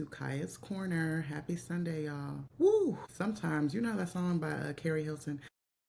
to Kaya's Corner. Happy Sunday, y'all. Woo! Sometimes, you know that song by Carrie Hilton.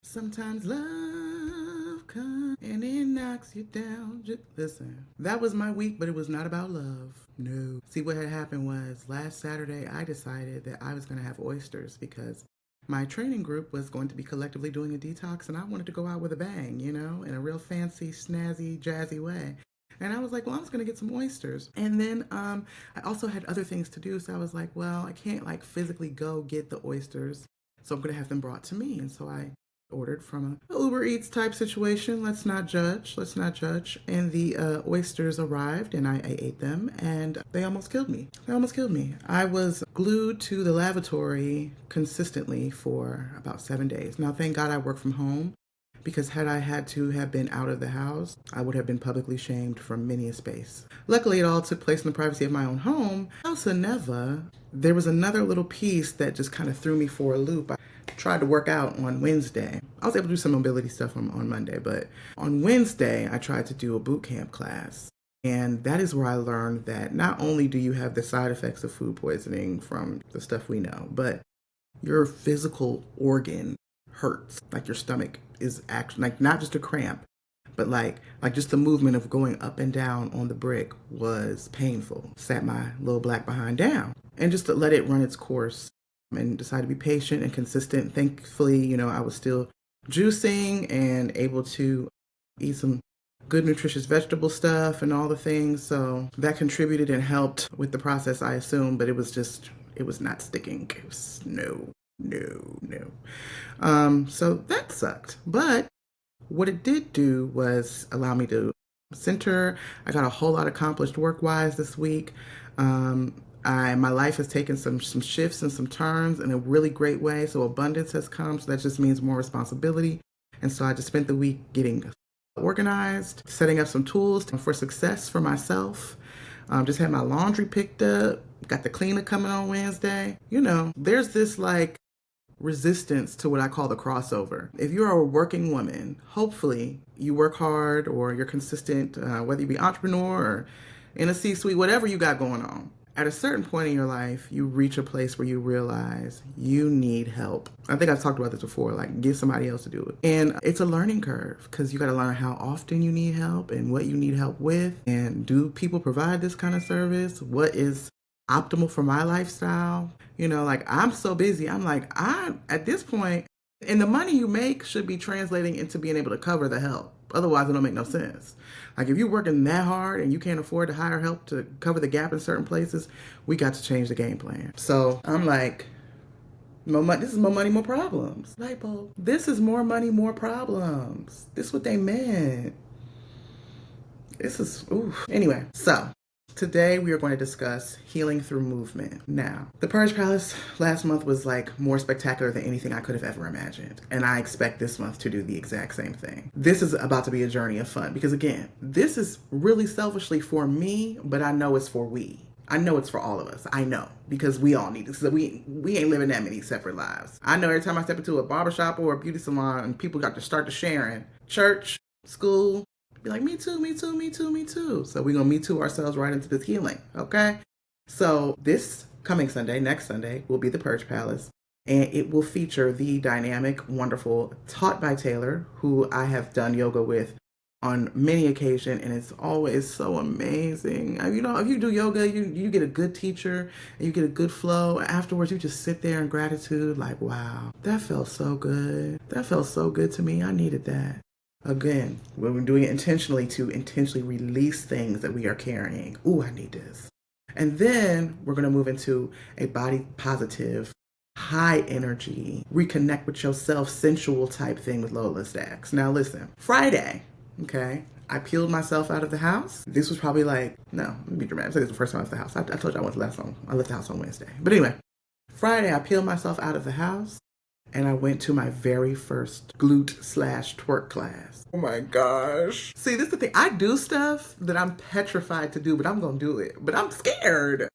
Sometimes love comes and it knocks you down. Listen, that was my week, but it was not about love. No. See, what had happened was last Saturday, I decided that I was going to have oysters because my training group was going to be collectively doing a detox, and I wanted to go out with a bang, you know, in a real fancy, snazzy, jazzy way. And I was like, well, I'm just going to get some oysters. And then I also had other things to do. So I was like, well, I can't like physically go get the oysters. So I'm going to have them brought to me. And so I ordered from a Uber Eats type situation. Let's not judge. Let's not judge. And the oysters arrived and I ate them and they almost killed me. They almost killed me. I was glued to the lavatory consistently for about 7 days. Now, thank God I work from home, because had I had to have been out of the house, I would have been publicly shamed from many a space. Luckily, it all took place in the privacy of my own home. Howsoever, there was another little piece that just kind of threw me for a loop. I tried to work out on Wednesday. I was able to do some mobility stuff on Monday, but on Wednesday, I tried to do a boot camp class. And that is where I learned that not only do you have the side effects of food poisoning from the stuff we know, but your physical organ hurts. Like your stomach is actually like not just a cramp, but like just the movement of going up and down on the brick was painful. Sat my little black behind down and just to let it run its course and decide to be patient and consistent. Thankfully, you know, I was still juicing and able to eat some good nutritious vegetable stuff and all the things. So that contributed and helped with the process, I assume, but it was not sticking. It was no. So that sucked. But what it did do was allow me to center. I got a whole lot accomplished work-wise this week. My life has taken some shifts and some turns in a really great way. So abundance has come. So that just means more responsibility. And so I just spent the week getting organized, setting up some tools for success for myself. Just had my laundry picked up. Got the cleaner coming on Wednesday. You know, there's this like resistance to what I call the crossover. If you're a working woman, hopefully you work hard or you're consistent, whether you be entrepreneur or in a C-suite, whatever you got going on. At a certain point in your life, you reach a place where you realize you need help. I think I've talked about this before, like get somebody else to do it. And it's a learning curve because you got to learn how often you need help and what you need help with. And do people provide this kind of service? What is optimal for my lifestyle? You know, like I'm so busy. I'm like, at this point, and the money you make should be translating into being able to cover the help. Otherwise, it don't make no sense. Like if you're working that hard and you can't afford to hire help to cover the gap in certain places, we got to change the game plan. So I'm like, more money, this is more money, more problems. Light bulb. This is more money, more problems. This is what they meant. This is, ooh. Anyway, so today we are going to discuss healing through movement. Now, the Purge Palace last month was like more spectacular than anything I could have ever imagined. And I expect this month to do the exact same thing. This is about to be a journey of fun because again, this is really selfishly for me, but I know it's for we. I know it's for all of us. I know because we all need this. So we ain't living that many separate lives. I know every time I step into a barbershop or a beauty salon and people got to start to sharing church, school, be like, me too, me too, me too, me too. So we're going to me too ourselves right into this healing, okay? So this coming Sunday, next Sunday, will be the Purge Palace. And it will feature the dynamic, wonderful, taught by Taylor, who I have done yoga with on many occasions. And it's always so amazing. You know, if you do yoga, you get a good teacher and you get a good flow. Afterwards, you just sit there in gratitude like, wow, that felt so good. That felt so good to me. I needed that. Again, we're doing it intentionally to intentionally release things that we are carrying. Ooh, I need this. And then we're going to move into a body positive, high energy, reconnect with yourself, sensual type thing with Lola Stacks. Now listen, Friday, okay, I peeled myself out of the house. This was probably like, no, let me be dramatic. I said this was the first time I left the house. I told you I left the house on Wednesday. But anyway, Friday, I peeled myself out of the house. And I went to my very first glute/twerk class. Oh my gosh. See, this is the thing. I do stuff that I'm petrified to do, but I'm going to do it. But I'm scared.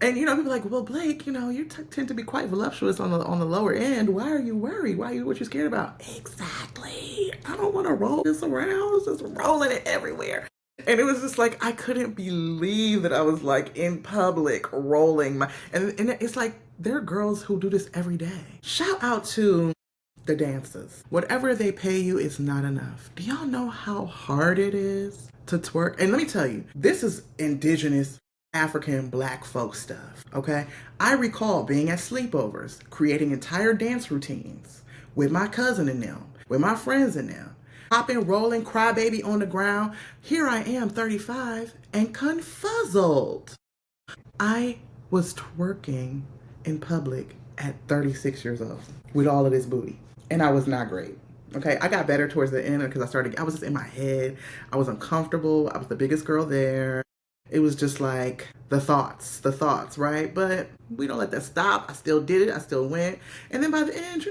And, you know, people are like, well, Blake, you know, you tend to be quite voluptuous on the lower end. Why are you worried? What you scared about? Exactly. I don't want to roll this around. It's just rolling it everywhere. And it was just like, I couldn't believe that I was like in public rolling my, and it's like, there are girls who do this every day. Shout out to the dancers. Whatever they pay you is not enough. Do y'all know how hard it is to twerk? And let me tell you, this is indigenous African black folk stuff, okay? I recall being at sleepovers, creating entire dance routines with my cousin and them, with my friends and them, hopping, rolling, crybaby on the ground. Here I am, 35, and confuzzled. I was twerking in public at 36 years old with all of this booty, and I was not great. Okay, I got better towards the end because I was just in my head. I was uncomfortable. I was the biggest girl there. It was just like the thoughts, right? But we don't let that stop. I still did it. I still went. And then by the end,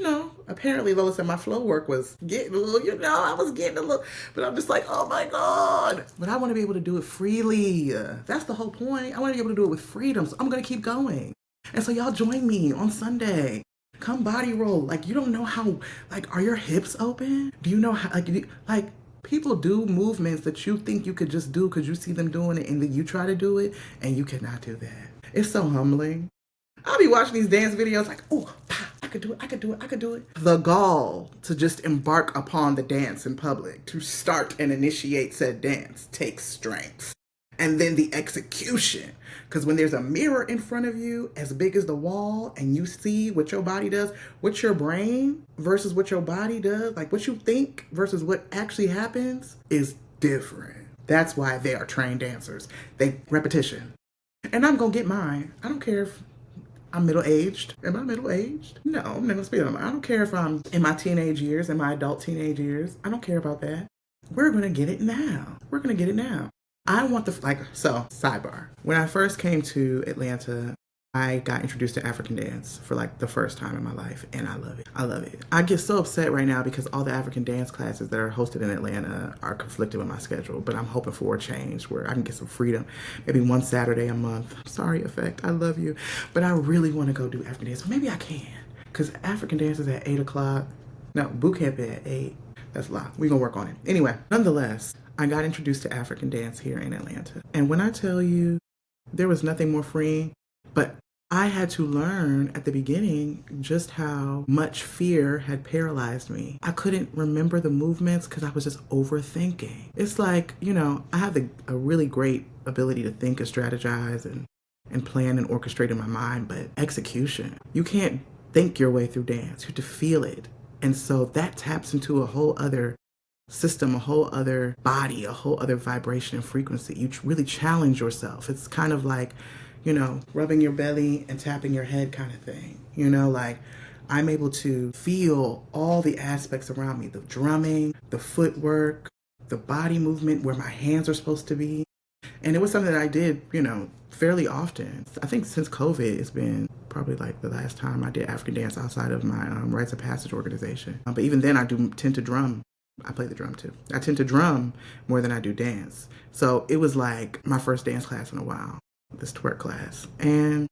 apparently Lola said my flow work was getting a little, I was getting a little, but I'm just like, oh my God. But I want to be able to do it freely. That's the whole point. I want to be able to do it with freedom. So I'm going to keep going. And so y'all join me on Sunday. Come body roll. Like, you don't know how, like, are your hips open? Do you know how, like, people do movements that you think you could just do because you see them doing it and then you try to do it and you cannot do that. It's so humbling. I'll be watching these dance videos like, oh, I could do it, I could do it, I could do it. The gall to just embark upon the dance in public, to start and initiate said dance takes strength. And then the execution. Because when there's a mirror in front of you as big as the wall and you see what your body does, what your brain versus what your body does, like what you think versus what actually happens is different. That's why they are trained dancers. Repetition. And I'm going to get mine. I don't care if I'm middle-aged. Am I middle-aged? No, I'm not going to speak on that. I don't care if I'm in my teenage years, in my adult teenage years. I don't care about that. We're going to get it now. We're going to get it now. I want sidebar. When I first came to Atlanta, I got introduced to African dance for like the first time in my life, and I love it. I love it. I get so upset right now because all the African dance classes that are hosted in Atlanta are conflicted with my schedule, but I'm hoping for a change where I can get some freedom. Maybe one Saturday a month. Sorry, Effect. I love you. But I really want to go do African dance. Maybe I can, because African dance is at 8 o'clock. No, boot camp at 8. That's a lot. We're going to work on it. Anyway, nonetheless, I got introduced to African dance here in Atlanta. And when I tell you there was nothing more freeing, but I had to learn at the beginning just how much fear had paralyzed me. I couldn't remember the movements because I was just overthinking. It's like, I have a really great ability to think and strategize and plan and orchestrate in my mind, but execution, you can't think your way through dance. You have to feel it. And so that taps into a whole other system, a whole other body, a whole other vibration and frequency. You really challenge yourself. It's kind of like, rubbing your belly and tapping your head kind of thing. Like I'm able to feel all the aspects around me, the drumming, the footwork, the body movement where my hands are supposed to be. And it was something that I did, fairly often. I think since COVID, it's been probably like the last time I did African dance outside of my Rites of Passage organization. But even then I tend to drum. I play the drum too. I tend to drum more than I do dance. So it was like my first dance class in a while, this twerk class. And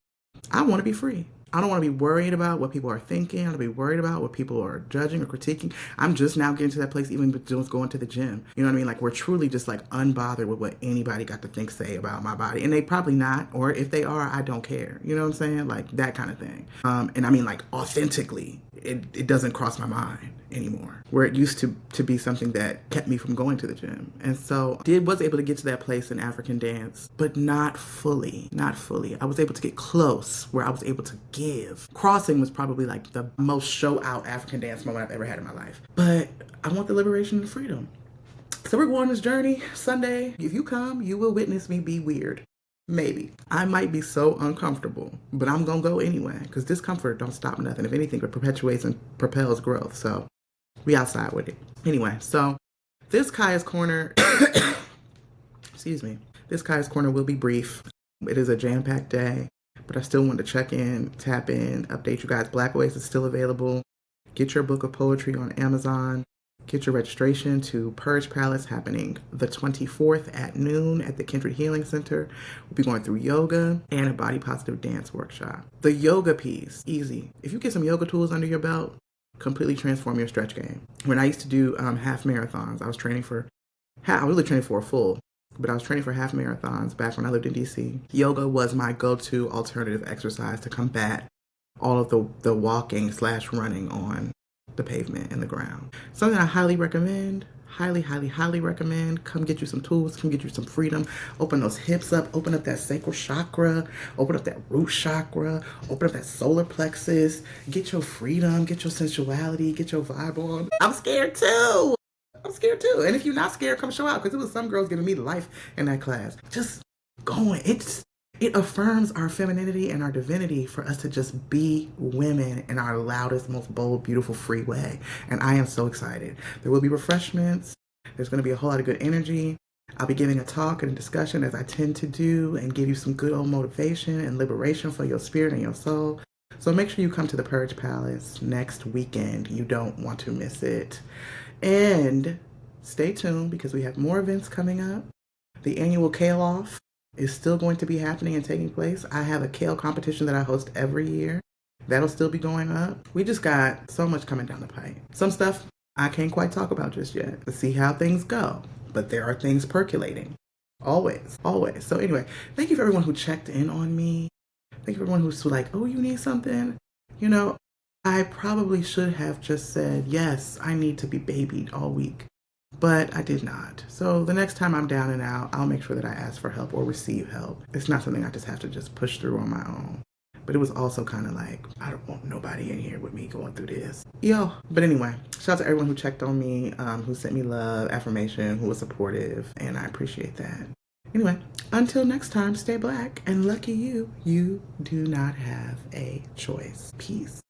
I want to be free. I don't want to be worried about what people are thinking. I don't want to be worried about what people are judging or critiquing. I'm just now getting to that place, even just going to the gym. You know what I mean? Like we're truly just like unbothered with what anybody got to say about my body. And they probably not, or if they are, I don't care. You know what I'm saying? Like that kind of thing. And I mean like authentically, it doesn't cross my mind anymore, where it used to be something that kept me from going to the gym. And so was able to get to that place in African dance, but not fully. I was able to get close where I was able to give. Crossing was probably like the most show out African dance moment I've ever had in my life. But I want the liberation and freedom. So we're going on this journey Sunday. If you come, you will witness me be weird. Maybe. I might be so uncomfortable, but I'm going to go anyway because discomfort don't stop nothing. If anything, it perpetuates and propels growth. So we outside with it. Anyway, so this Kaya's Corner, excuse me, this Kaya's Corner will be brief. It is a jam-packed day, but I still want to check in, tap in, update you guys. Black Ways is still available. Get your book of poetry on Amazon. Get your registration to Purge Palace happening the 24th at noon at the Kindred Healing Center. We'll be going through yoga and a body positive dance workshop. The yoga piece, easy. If you get some yoga tools under your belt, completely transform your stretch game. When I used to do half marathons, I was really training for a full. but I was training for half marathons back when I lived in DC. Yoga was my go-to alternative exercise to combat all of the walking slash running on the pavement and the ground. Something I highly recommend. Highly, highly, highly recommend. Come get you some tools, come get you some freedom. Open those hips up, open up that sacral chakra, open up that root chakra, open up that solar plexus. Get your freedom, get your sensuality, get your vibe on. I'm scared too. I'm scared too. And if you're not scared, come show out, because it was some girls giving me life in that class. Just going. It affirms our femininity and our divinity for us to just be women in our loudest, most bold, beautiful, free way. And I am so excited. There will be refreshments. There's going to be a whole lot of good energy. I'll be giving a talk and a discussion, as I tend to do, and give you some good old motivation and liberation for your spirit and your soul. So make sure you come to the Purge Palace next weekend. You don't want to miss it. And stay tuned, because we have more events coming up. The annual Kale Off is still going to be happening and taking place. I have a kale competition that I host every year. That'll still be going up. We just got so much coming down the pipe. Some stuff I can't quite talk about just yet. Let's see how things go. But there are things percolating. Always, always. So anyway, thank you for everyone who checked in on me. Thank you for everyone who's like, oh, you need something? You know, I probably should have just said, yes, I need to be babied all week. But I did not. So the next time I'm down and out, I'll make sure that I ask for help or receive help. It's not something I just have to just push through on my own. But it was also kind of like, I don't want nobody in here with me going through this. Yo. But anyway, shout out to everyone who checked on me, who sent me love, affirmation, who was supportive, and I appreciate that. Anyway, until next time, stay black, and lucky you do not have a choice. Peace.